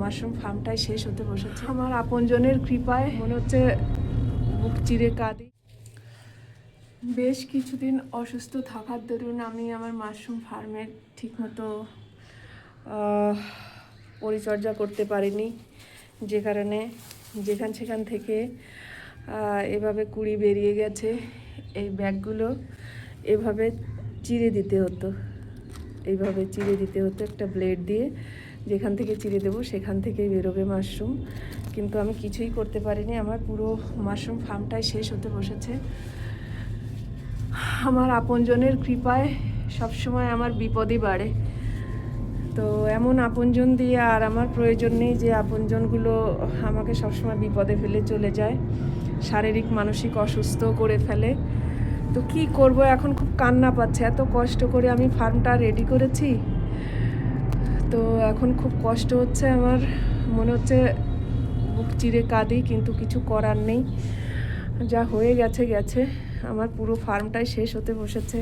Mushroom ফার্মটাই শেষ হতে বসেছে। আমার আপনজনের কৃপায় মনে হচ্ছে বুক চিরে কাঁদি। বেশ কিছুদিন অসুস্থ থাকার দরুন আমি আমার মাশরুম ফার্মের ঠিকমতো পরিচর্যা করতে পারিনি, যে কারণে সেখান থেকে এভাবে কুড়ি বেরিয়ে গেছে। এই ব্যাগগুলো এভাবে চিরে দিতে হতো, এইভাবে চিরে দিতে হতো একটা ব্লেড দিয়ে। যেখান থেকে চিরে দেবো সেখান থেকেই বেরোবে মাশরুম, কিন্তু আমি কিছুই করতে পারিনি। আমার পুরো মাশরুম ফার্মটাই শেষ হতে বসেছে। আমার আপনজনের কৃপায় সবসময় আমার বিপদই বাড়ে। তো এমন আপনজন দিয়ে আর আমার প্রয়োজন নেই যে আপনজনগুলো আমাকে সবসময় বিপদে ফেলে চলে যায়, শারীরিক মানসিক অসুস্থ করে ফেলে। তো কি করব, এখন খুব কান্না পাচ্ছে। এত কষ্ট করে আমি ফার্মটা রেডি করেছি, তো এখন খুব কষ্ট হচ্ছে আমার। মনে হচ্ছে বুক চিরে কাঁদি, কিন্তু কিছু করার নেই। যা হয়ে গেছে গেছে। আমার পুরো ফার্মটাই শেষ হতে বসেছে।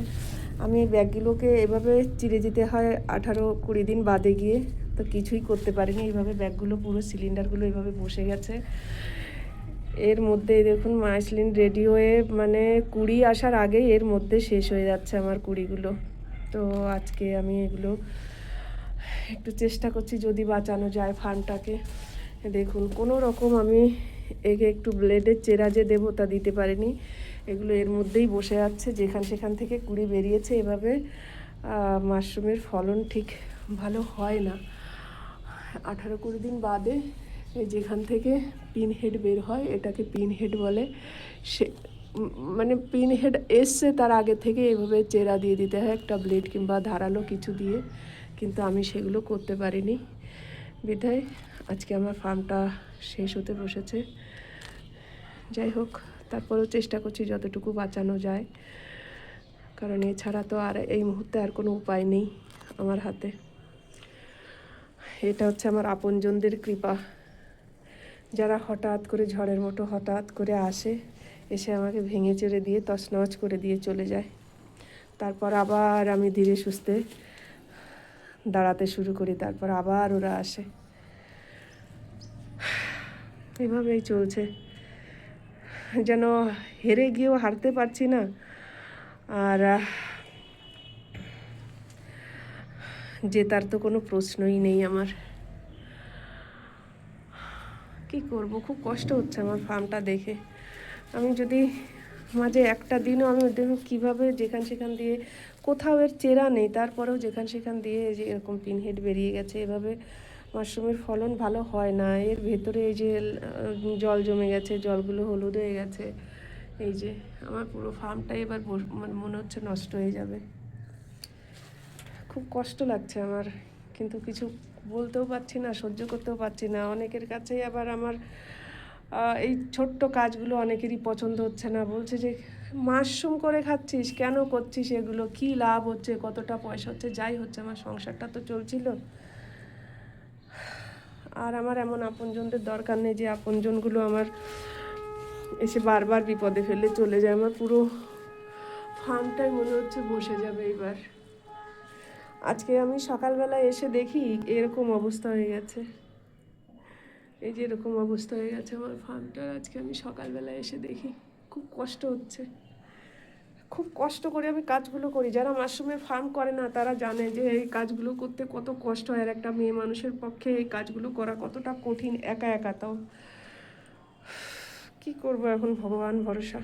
আমি এই ব্যাগগুলোকে এভাবে চিরে দিতে হয় 18-20 দিন বাদে গিয়ে, তো কিছুই করতে পারিনি। এইভাবে ব্যাগগুলো পুরো সিলিন্ডারগুলো এইভাবে বসে গেছে। এর মধ্যে দেখুন মাইসলিন রেডি হয়ে মানে কুড়ি আসার আগে এর মধ্যে শেষ হয়ে যাচ্ছে আমার কুড়িগুলো। তো আজকে আমি এগুলো একটু চেষ্টা করছি যদি বাঁচানো যায় ফার্মটাকে। দেখুন কোনো রকম আমি একে একটু ব্লেডের চেরা যে দেবো তা দিতে পারিনি। এগুলো এর মধ্যেই বসে যাচ্ছে, সেখান থেকে কুড়ি বেরিয়েছে। এভাবে মাশরুমের ফলন ঠিক ভালো হয় না। 18-20 দিন বাদে যেখান থেকে পিন হেড বের হয়, এটাকে পিন হেড বলে। সে মানে পিন হেড এসছে তার আগে থেকে এভাবে চেরা দিয়ে দিতে হয় একটা ব্লেড কিংবা ধারালো কিছু দিয়ে, কিন্তু আমি সেগুলো করতে পারিনি। বিধায় আজকে আমার ফার্মটা শেষ হতে বসেছে। যাই হোক, তারপরেও চেষ্টা করছি যতটুকু বাঁচানো যায়, কারণ এছাড়া তো আর এই মুহূর্তে আর কোনো উপায় নেই আমার হাতে। এটা হচ্ছে আমার আপনজনদের কৃপা, যারা হঠাৎ করে ঝড়ের মতো হঠাৎ করে আসে, এসে আমাকে ভেঙে চড়ে দিয়ে তছনছ করে দিয়ে চলে যায়। তারপর আবার আমি ধীরে সুস্থে দাঁড়াতে শুরু করি, তারপর আবার ওরা আসে। এভাবেই চলছে, যেন হেরে গিয়েও হারতে পারছি না, আর জেতার তো কোনো প্রশ্নই নেই আমার। কি করব, খুব কষ্ট হচ্ছে আমার ফার্মটা দেখে। আমি যদি মাঝে একটা দিনও আমি দেখুন কীভাবে সেখান দিয়ে কোথাও এর চেরা নেই, তারপরেও সেখান দিয়ে যে এরকম পিনহেড বেরিয়ে গেছে। এভাবে মাশরুমের ফলন ভালো হয় না। এর ভেতরে এই যে জল জমে গেছে, জলগুলো হলুদ হয়ে গেছে। এই যে আমার পুরো ফার্মটাই এবার মনে হচ্ছে নষ্ট হয়ে যাবে। খুব কষ্ট লাগছে আমার, কিন্তু কিছু বলতেও পারছি না, সহ্য করতেও পারছি না। অনেকের কাছেই আবার আমার এই ছোট্ট কাজগুলো অনেকেরই পছন্দ হচ্ছে না। বলছে যে মাশরুম করে খাচ্ছিস, কেন করছিস এগুলো, কী লাভ হচ্ছে, কতটা পয়সা হচ্ছে। যাই হচ্ছে, আমার সংসারটা তো চলছিল। আর আমার এমন আপনজনদের দরকার নেই যে আপনজনগুলো আমার এসে বারবার বিপদে ফেলে চলে যায়। আমার পুরো ফার্মটাই মনে হচ্ছে বসে যাবে এবার। আজকে আমি সকালবেলা এসে দেখি এরকম অবস্থা হয়ে গেছে। এই যে এরকম অবস্থা হয়ে গেছে আমার ফার্মটার। আজকে আমি সকালবেলা এসে দেখি, খুব কষ্ট হচ্ছে। খুব কষ্ট করে আমি কাজগুলো করি। যারা মাশরুমের ফার্ম করে না তারা জানে যে এই কাজগুলো করতে কত কষ্ট হয়, আর একটা মেয়ে মানুষের পক্ষে এই কাজগুলো করা কতটা কঠিন একা একা। তাও কী করবো এখন, ভগবান ভরসা।